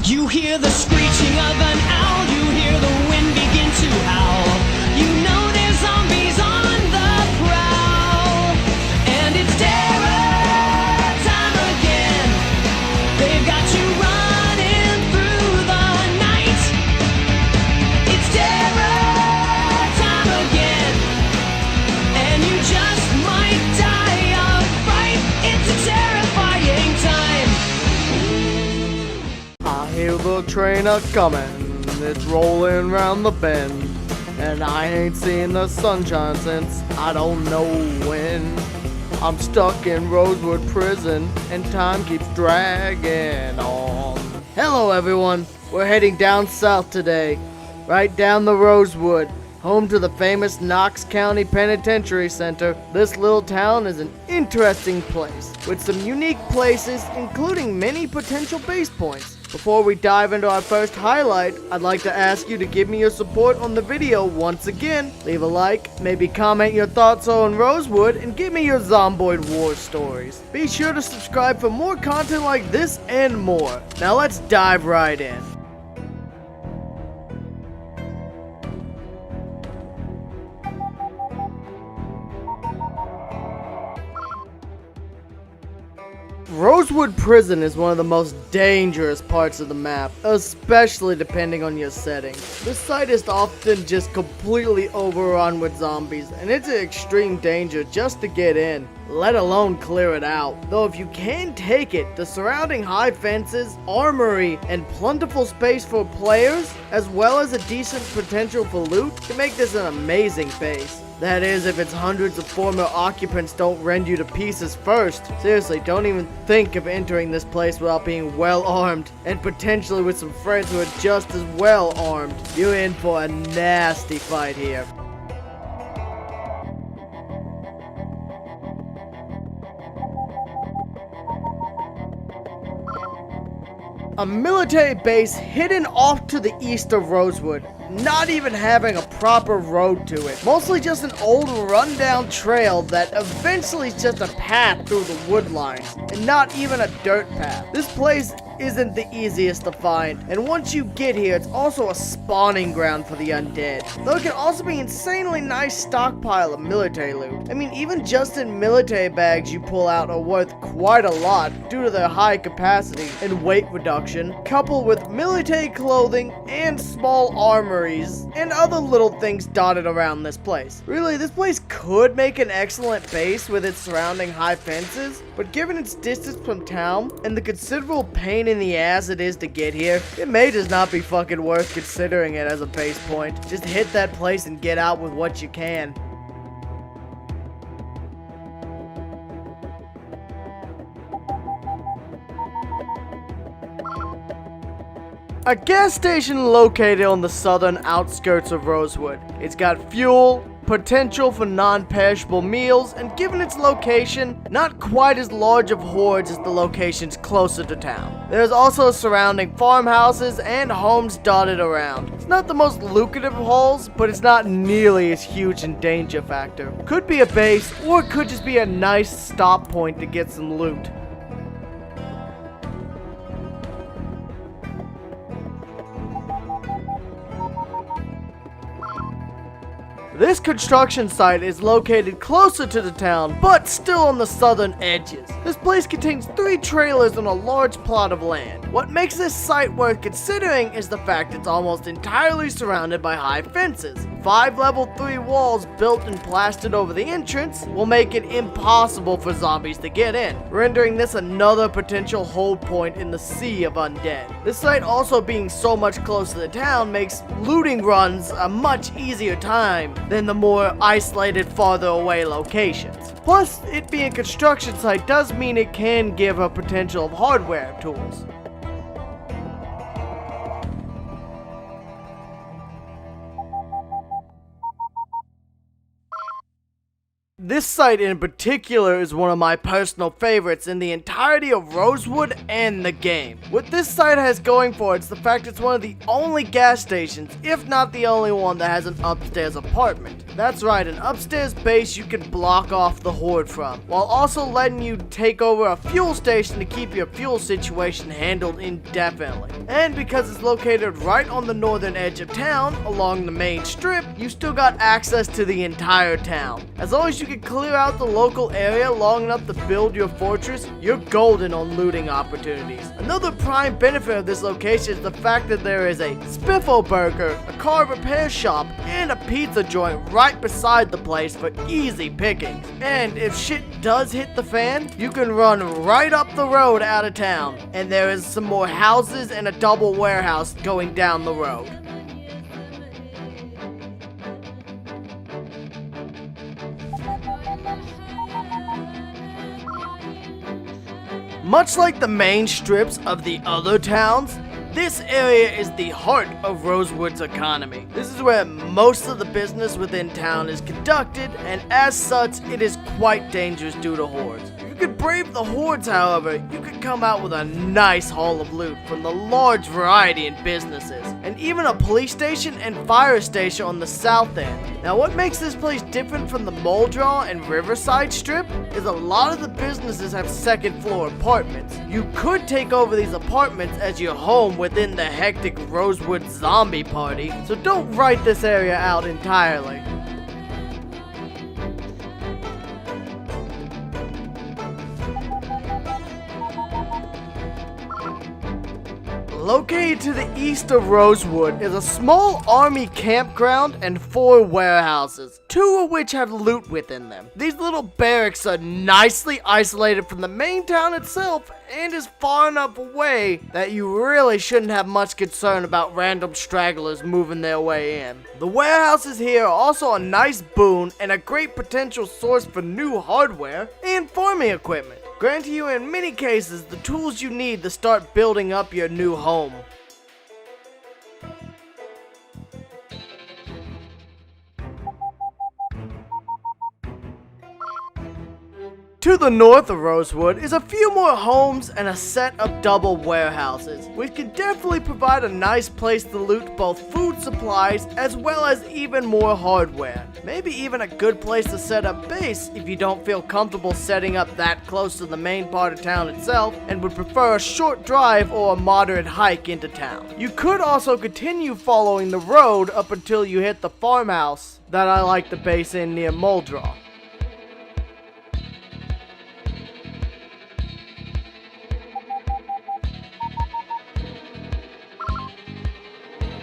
You hear the screeching of an owl, you hear the wind begin to howl. You know there's zombies on the prowl, and it's terror time again. They've got you running through the night. It's terror time again, and you just might die of fright. It's a terrifying time. I hear the train a-comin', it's rollin' round the bend, and I ain't seen the sunshine since I don't know when. I'm stuck in Rosewood prison, and time keeps dragging on. Hello everyone, we're heading down south today, right down the Rosewood, home to the famous Knox County Penitentiary Center. This little town is an interesting place, with some unique places, including many potential base points. Before we dive into our first highlight, I'd like to ask you to give me your support on the video once again. Leave a like, maybe comment your thoughts on Rosewood, and give me your Zomboid war stories. Be sure to subscribe for more content like this and more. Now let's dive right in. Rosewood Prison is one of the most dangerous parts of the map, especially depending on your setting. This site is often just completely overrun with zombies, and it's an extreme danger just to get in, let alone clear it out. Though if you can take it, the surrounding high fences, armory, and plentiful space for players, as well as a decent potential for loot, can make this an amazing base. That is, if its hundreds of former occupants don't rend you to pieces first. Seriously, don't even think of entering this place without being well armed, and potentially with some friends who are just as well armed. You're in for a nasty fight here. A military base hidden off to the east of Rosewood, not even having a proper road to it. Mostly just an old rundown trail that eventually is just a path through the wood lines, and not even a dirt path. This place isn't the easiest to find, and once you get here, it's also a spawning ground for the undead. Though it can also be an insanely nice stockpile of military loot. I mean, even just in military bags you pull out are worth quite a lot due to their high capacity and weight reduction, coupled with military clothing and small armories and other little things dotted around this place. Really, this place could make an excellent base with its surrounding high fences, but given its distance from town and the considerable pain in the ass it is to get here, it may just not be fucking worth considering it as a base point. Just hit that place and get out with what you can. A gas station located on the southern outskirts of Rosewood. It's got fuel, potential for non-perishable meals, and given its location, not quite as large of hordes as the locations closer to town. There's also surrounding farmhouses and homes dotted around. It's not the most lucrative of hauls, but it's not nearly as huge in danger factor. Could be a base, or it could just be a nice stop point to get some loot. This construction site is located closer to the town, but still on the southern edges. This place contains 3 trailers on a large plot of land. What makes this site worth considering is the fact it's almost entirely surrounded by high fences. 5 level 3 walls built and plastered over the entrance will make it impossible for zombies to get in, rendering this another potential hold point in the sea of undead. This site also being so much closer to the town makes looting runs a much easier time than the more isolated, farther away locations. Plus, it being a construction site does mean it can give a potential of hardware tools. This site in particular is one of my personal favorites in the entirety of Rosewood and the game. What this site has going for it's the fact it's one of the only gas stations, if not the only one, that has an upstairs apartment. That's right, an upstairs base you can block off the horde from, while also letting you take over a fuel station to keep your fuel situation handled indefinitely. And because it's located right on the northern edge of town, along the main strip, you still got access to the entire town. As long as you can clear out the local area long enough to build your fortress, you're golden on looting opportunities. Another prime benefit of this location is the fact that there is a Spiffo Burger, a car repair shop, and a pizza joint right beside the place for easy pickings. And if shit does hit the fan, you can run right up the road out of town, and there is some more houses and a double warehouse going down the road. Much like the main strips of the other towns, this area is the heart of Rosewood's economy. This is where most of the business within town is conducted, and as such, it is quite dangerous due to hordes. If you could brave the hordes, however, you could come out with a nice haul of loot from the large variety in businesses, and even a police station and fire station on the south end. Now, what makes this place different from the Muldraw and Riverside strip is a lot of the businesses have second floor apartments. You could take over these apartments as your home within the hectic Rosewood zombie party, so don't write this area out entirely. Located to the east of Rosewood is a small army campground and 4 warehouses, 2 of which have loot within them. These little barracks are nicely isolated from the main town itself and is far enough away that you really shouldn't have much concern about random stragglers moving their way in. The warehouses here are also a nice boon and a great potential source for new hardware and farming equipment, granting you in many cases the tools you need to start building up your new home. To the north of Rosewood is a few more homes and a set of double warehouses, which can definitely provide a nice place to loot both food supplies as well as even more hardware. Maybe even a good place to set up base if you don't feel comfortable setting up that close to the main part of town itself and would prefer a short drive or a moderate hike into town. You could also continue following the road up until you hit the farmhouse that I like to base in near Muldraw.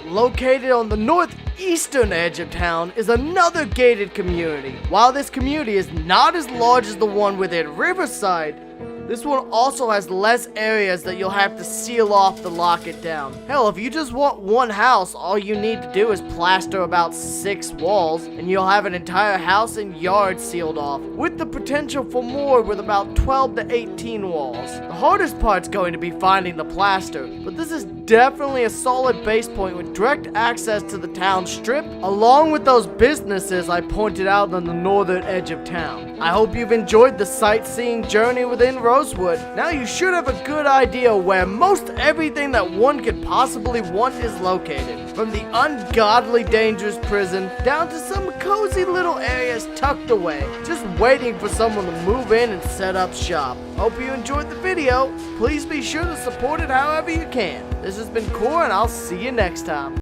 Located on the northeastern edge of town is another gated community. While this community is not as large as the one within Riverside, this one also has less areas that you'll have to seal off to lock it down. Hell, if you just want one house, all you need to do is plaster about 6 walls, and you'll have an entire house and yard sealed off, with the potential for more with about 12 to 18 walls. The hardest part's going to be finding the plaster, but this is definitely a solid base point with direct access to the town strip, along with those businesses I pointed out on the northern edge of town. I hope you've enjoyed the sightseeing journey within Rosewood. Now you should have a good idea where most everything that one could possibly want is located, from the ungodly dangerous prison down to some cozy little areas tucked away, just waiting for someone to move in and set up shop. Hope you enjoyed the video. Please be sure to support it however you can. This has been Core, and I'll see you next time.